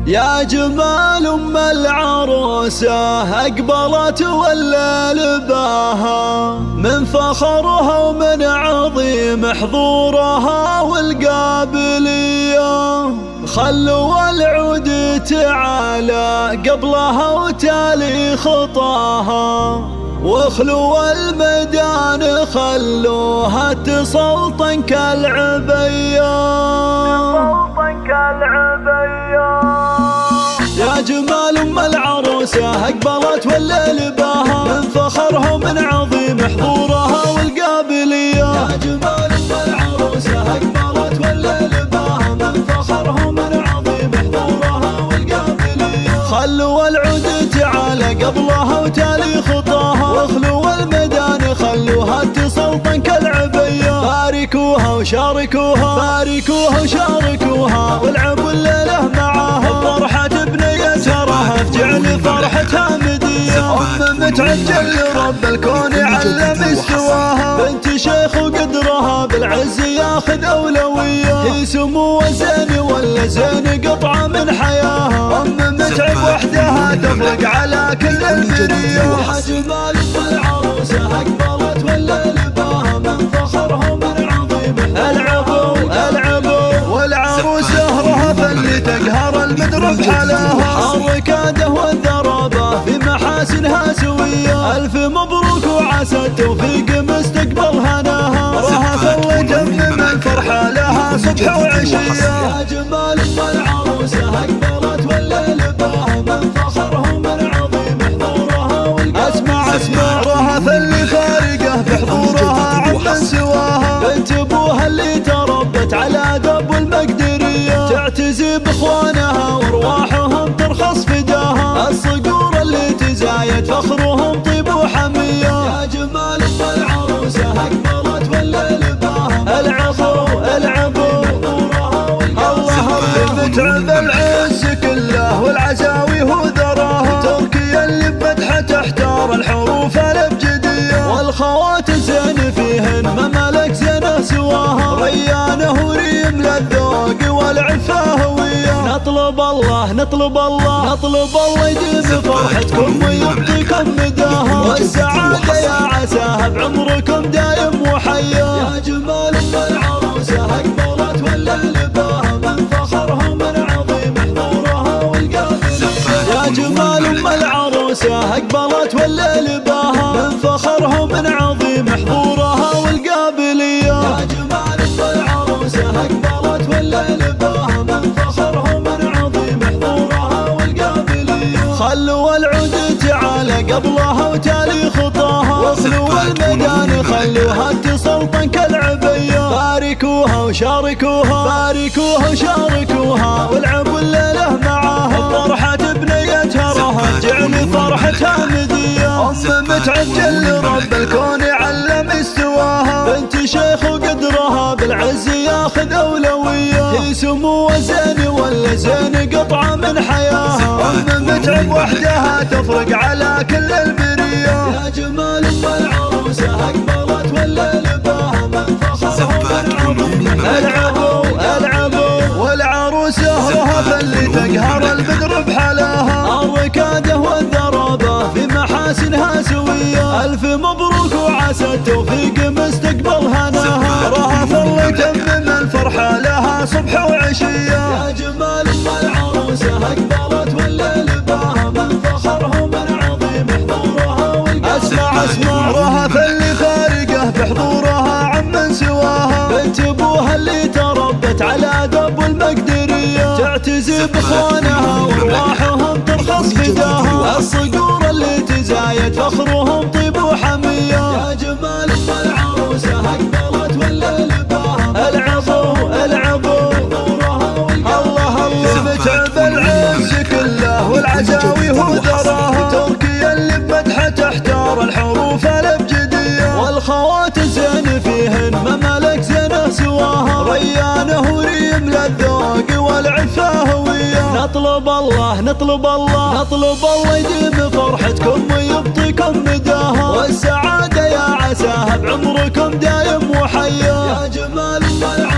يا جمال أم العروسة أقبلت والليل باها، من فخرها ومن عظيم حضورها والقابلية. خلوا العود تعالى قبلها وتالي خطاها، واخلوا الميدان خلوها تسلطن كالعبية. يا جمال أم العروسة أقبلت والليل باها، من فخرها ومن عظيم حضورها والقابلية. يا جمال أم العروسة أقبلت والليل باها، من فخرها ومن عظيم حضورها والقابلية. خلوا العود تعالى قبلها وتالي خطاها، واخلوا الميدان خلوها تسلطن كالعبية. باركوها وشاركوها، باركوها وشاركوها، والعبوا الليلة معاها. فرحة بنيتها تجعل فرحتها مدية. أم متعجل رب الكون علم استواها، بنت شيخ وقدرها بالعز ياخذ أولوية. هي سمو وزين ولا زين قطعة من حياها، أم متعب وحدها تفرق على كل البرية. يا جمال أم العروسة أقبلت والليل باها، من فخرها ومن عظيم العبوا العبوا، والعروسة رهف اللي تقهر المدرب حلاها. الركادة والذرابة في محاسنها سوية، ألف مبروك وعسى التوفيق مستقبل هناها. رهف اللي تمم الفرحة لها صبح وعشية. يا جمال أم العروسة أقبلت والليل باها، من فخرها ومن عظيم حضورها والقابلية. اسمع رهف اللي فارقه بحضورها عمن سواها، بنت ابوها اللي تربت على دب والمقدرية. تعتزي باخوانها وارواحهم ترخص فداها، الصقور اللي تزايد فخرهم طيب وحمية. يا جمال أم العروسة أقبلت والليل باها، العفو العفو الله اللي متعب العز كله والعزاوي هو ذراها. تركيا اللي بمدحه تحتار الحروف الابجدية، والخوات زين فيهن ما ملك زينه سواها. ريانه وريم للذوق والعفة هوية. نطلب الله نطلب الله نطلب الله يديم فرحتكم ويبقيكم مداها، والسعادة يا عساها بعمركم دايم وحيا. يا جمال أم العروسة أقبلت والليل باها، من فخرها ومن عظيم حضورها والقابلية. يا جمال أم العروسة أقبلت والليل باها، من فخرها ومن عظيم حضورها والقابلية. يا جمال أم العروسة أقبلت والليل باها، من فخرها ومن عظيم حضورها والقابلية. خلوا العود تعالى قبلها وتالي خطاها، واخلوا الميدان خلوها تسلطن كالعبية. باركوها وشاركوها، باركوها وشاركوها، والعبوا الليلة معاها. فرحة بنيتها رهف جعل فرحتها مدية. أم متعجل رب الكون علم استواها، بنت شيخ وقدرها بالعز ياخذ أولوية. هي سمو وزين ولا زين قطعة من حياها، أم متعب وحدها تفرق على كل البرية. يا جمال أم العروسة أقبلت والليل باها، من فخرها ومن عظيم العبوا العبوا، والعروسة رهف اللي تقهر البدر بحلاها. الركادة والذرابة في محاسنها سوية، ألف مبروك وعسى التوفيق مستقبل هناها. رهف اللي تمم الفرحة لها صبح وعشية. يا جمال أم العروسة أقبلت والليل باها، من فخرها ومن عظيم حضورها والقابلية. اسمع رهف اللي فارقه بحضورها عمن سواها، بنت ابوها اللي تربت على دب والمقدرية. تعتزي باخوانها وارواحهم ترخص فداها، الصقور اللي تزايد فخرهم طيب وحمية. يا جمال أم العروسة أقبلت والليل باها، العفو العفو الله اللي متعب العز كله والعزاوي هو ذراها. تركيا اللي بمدحه تحتار الحروف الابجدية، والخوات زين فيهن ما ملك زينه سواها. ريانه وريم للذوق والعفة هوية. نطلب الله نطلب الله نطلب الله يديم فرحتكم ويبقيكم مداها، والسعادة يا عساها بعمركم دايم وحيا. يا جمال أم العروسة